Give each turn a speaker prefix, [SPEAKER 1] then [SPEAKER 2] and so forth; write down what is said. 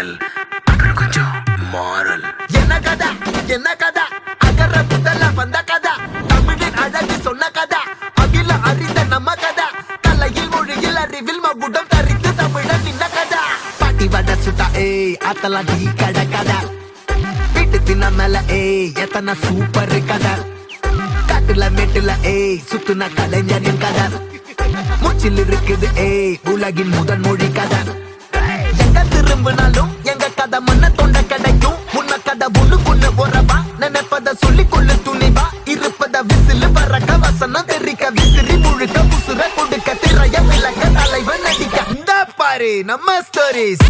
[SPEAKER 1] காதல் அப்புறம் கொஞ்சம் மாறல்.
[SPEAKER 2] என்ன கதா என்ன கதா அகர முதல்ல வந்த கதா தமிழின் அழகு சொன்ன கதா அகில அறிந்த நம்ம கதா கலையில் மொழியில் அறிவில் மகுடம் தரித்து தமிழன் நின்ன கதா பாட்டி வட சுட்டா அத்தலாம் டீ கடை கதா வீட்டு தின்ன மேல எத்தனை சூப்பர் கதா காட்டுல மேட்டுல சுத்துன கலைஞரின் கதா மூச்சில் இருக்குது உலகின் முதல் மொழி கதா எங்க திரும்பினாலும் எங்க கதை மண்ண தொண்ட கிடைக்கும் முன்ன கதை ஒண்ணுக்குள்ள உறவா நினைப்பத சொல்லி கொள்ளு துணிவா இருப்பத விசிலு பறக்க வசனம் தெரிக்க விசிறி முழுக்க புசுர கொடுக்க திரைய விளக்க தலைவன் நடிக்க இந்த பாரு நம்ம ஸ்டோரிஸ்.